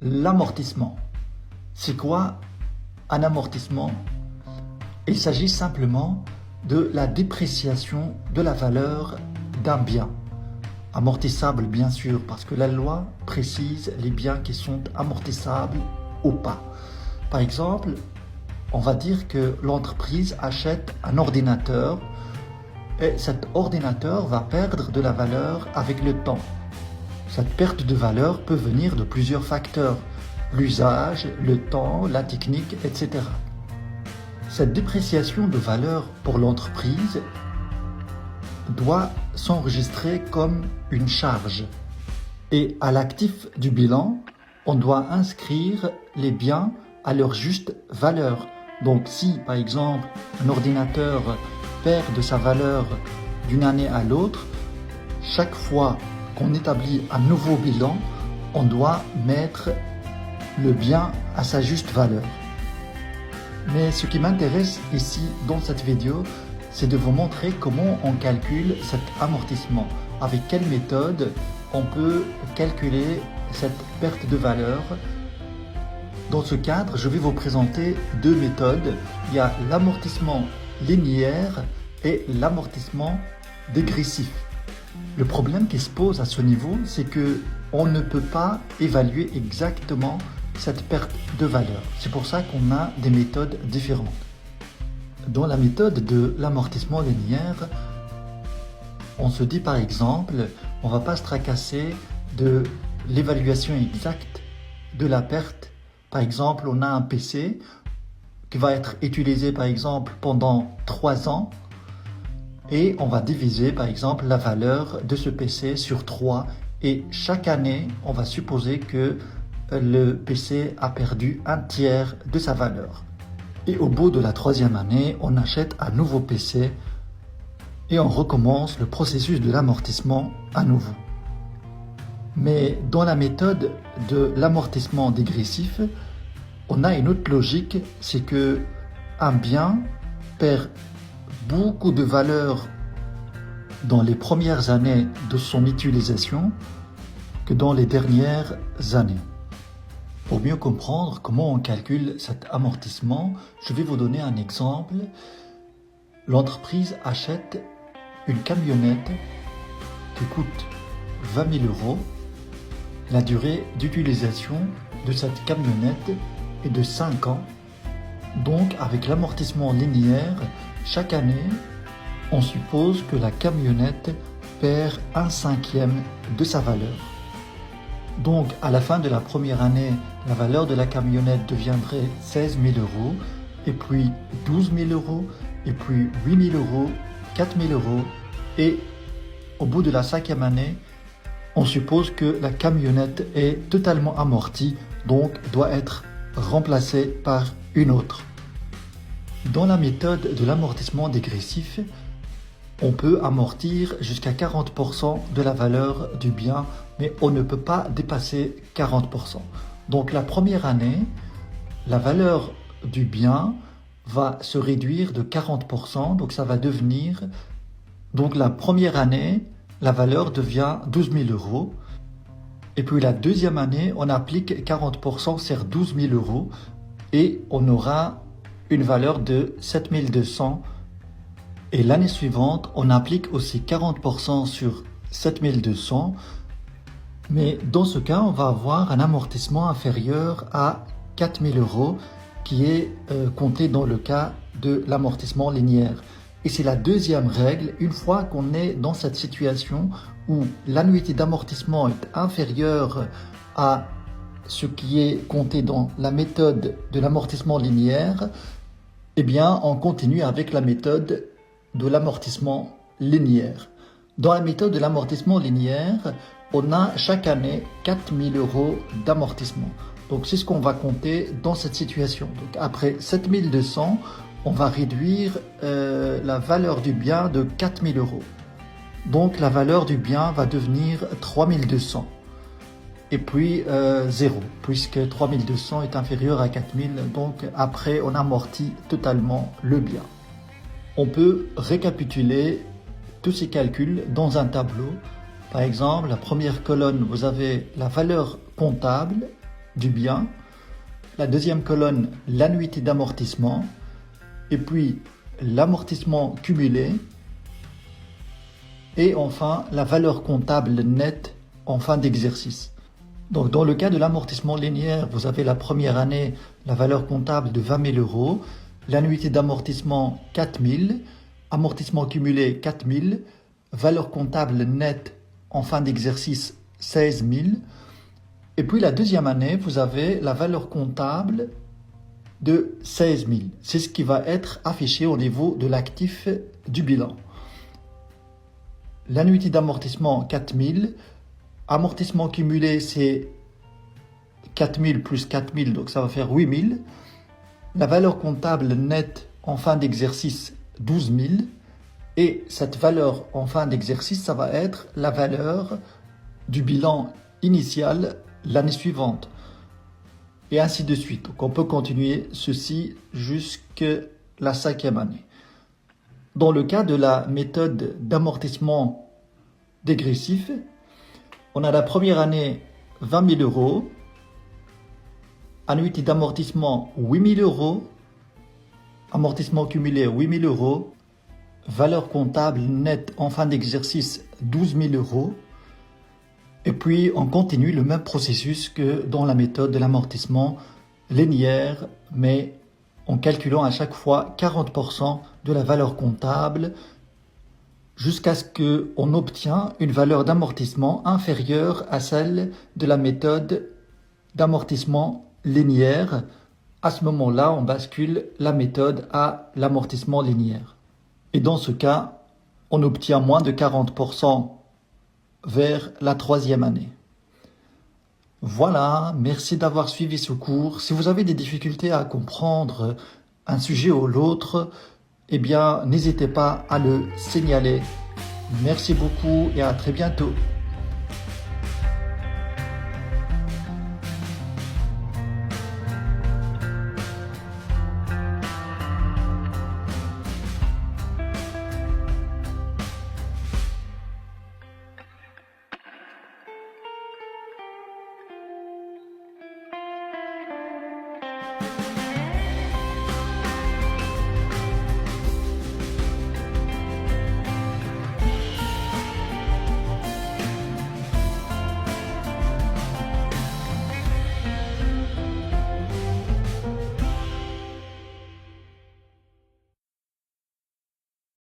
L'amortissement. C'est quoi un amortissement? Il s'agit simplement de la dépréciation de la valeur d'un bien. Amortissable bien sûr, parce que la loi précise les biens qui sont amortissables ou pas. Par exemple, on va dire que l'entreprise achète un ordinateur et cet ordinateur va perdre de la valeur avec le temps. Cette perte de valeur peut venir de plusieurs facteurs, l'usage, le temps, la technique, etc. Cette dépréciation de valeur pour l'entreprise doit s'enregistrer comme une charge. Et à l'actif du bilan, on doit inscrire les biens à leur juste valeur. Donc si, par exemple, un ordinateur perd de sa valeur d'une année à l'autre, chaque fois qu'on établit un nouveau bilan, on doit mettre le bien à sa juste valeur. Mais ce qui m'intéresse ici dans cette vidéo, c'est de vous montrer comment on calcule cet amortissement. Avec quelle méthode on peut calculer cette perte de valeur. Dans ce cadre, je vais vous présenter deux méthodes. Il y a l'amortissement linéaire et l'amortissement dégressif. Le problème qui se pose à ce niveau, c'est que on ne peut pas évaluer exactement cette perte de valeur. C'est pour ça qu'on a des méthodes différentes. Dans la méthode de l'amortissement linéaire, on se dit par exemple, on ne va pas se tracasser de l'évaluation exacte de la perte. Par exemple, on a un PC qui va être utilisé par exemple pendant 3 ans et on va diviser par exemple la valeur de ce PC sur 3 et chaque année, on va supposer que le PC a perdu un tiers de sa valeur. Et au bout de la 3e année, on achète un nouveau PC et on recommence le processus de l'amortissement à nouveau. Mais dans la méthode de l'amortissement dégressif, on a une autre logique, c'est que un bien perd beaucoup de valeur dans les premières années de son utilisation que dans les dernières années. Pour mieux comprendre comment on calcule cet amortissement, je vais vous donner un exemple. L'entreprise achète une camionnette qui coûte 20 000 €. La durée d'utilisation de cette camionnette est de 5 ans. Donc, avec l'amortissement linéaire, chaque année, on suppose que la camionnette perd 1/5 de sa valeur. Donc, à la fin de la première année, la valeur de la camionnette deviendrait 16 000 €, et puis 12 000 €, et puis 8 000 €, 4 000 €, et au bout de la 5e année, on suppose que la camionnette est totalement amortie, donc doit être remplacée par une autre. Dans la méthode de l'amortissement dégressif, on peut amortir jusqu'à 40% de la valeur du bien, mais on ne peut pas dépasser 40%. Donc la première année, la valeur du bien va se réduire de 40%, donc ça va devenir, donc la première année, la valeur devient 12 000 €, et puis la deuxième année, on applique 40% sur 12 000 €, et on aura une valeur de 7 200 €. Et l'année suivante, on applique aussi 40% sur 7 200 €. Mais dans ce cas, on va avoir un amortissement inférieur à 4 000 € qui est compté dans le cas de l'amortissement linéaire. Et c'est la deuxième règle, une fois qu'on est dans cette situation où l'annuité d'amortissement est inférieure à ce qui est compté dans la méthode de l'amortissement linéaire, eh bien, on continue avec la méthode de l'amortissement linéaire. Dans la méthode de l'amortissement linéaire, on a chaque année 4 000 € d'amortissement. Donc c'est ce qu'on va compter dans cette situation. Donc après 7 200, on va réduire la valeur du bien de 4 000 €. Donc la valeur du bien va devenir 3 200. Et puis 0, puisque 3 200 est inférieur à 4 000, donc après on amortit totalement le bien. On peut récapituler tous ces calculs dans un tableau. Par exemple, la première colonne, vous avez la valeur comptable du bien. La deuxième colonne, l'annuité d'amortissement. Et puis, l'amortissement cumulé. Et enfin, la valeur comptable nette en fin d'exercice. Donc, dans le cas de l'amortissement linéaire, vous avez la première année, la valeur comptable de 20 000 euros, l'annuité d'amortissement 4 000, amortissement cumulé 4 000, valeur comptable nette en fin d'exercice 16 000. Et puis la deuxième année, vous avez la valeur comptable de 16 000. C'est ce qui va être affiché au niveau de l'actif du bilan. L'annuité d'amortissement 4 000, amortissement cumulé c'est 4 000 plus 4 000, donc ça va faire 8 000. La valeur comptable nette en fin d'exercice 12 000. Et cette valeur en fin d'exercice, ça va être la valeur du bilan initial l'année suivante. Et ainsi de suite. Donc on peut continuer ceci jusqu'à la 5e année. Dans le cas de la méthode d'amortissement dégressif, on a la première année 20 000 euros, annuité d'amortissement 8 000 euros, amortissement cumulé 8 000 euros, valeur comptable nette en fin d'exercice 12 000 euros. Et puis on continue le même processus que dans la méthode de l'amortissement linéaire, mais en calculant à chaque fois 40% de la valeur comptable jusqu'à ce qu'on obtient une valeur d'amortissement inférieure à celle de la méthode d'amortissement linéaire. À ce moment-là, on bascule la méthode à l'amortissement linéaire. Et dans ce cas, on obtient moins de 40% vers la 3e année. Voilà, merci d'avoir suivi ce cours. Si vous avez des difficultés à comprendre un sujet ou l'autre, eh bien, n'hésitez pas à le signaler. Merci beaucoup et à très bientôt.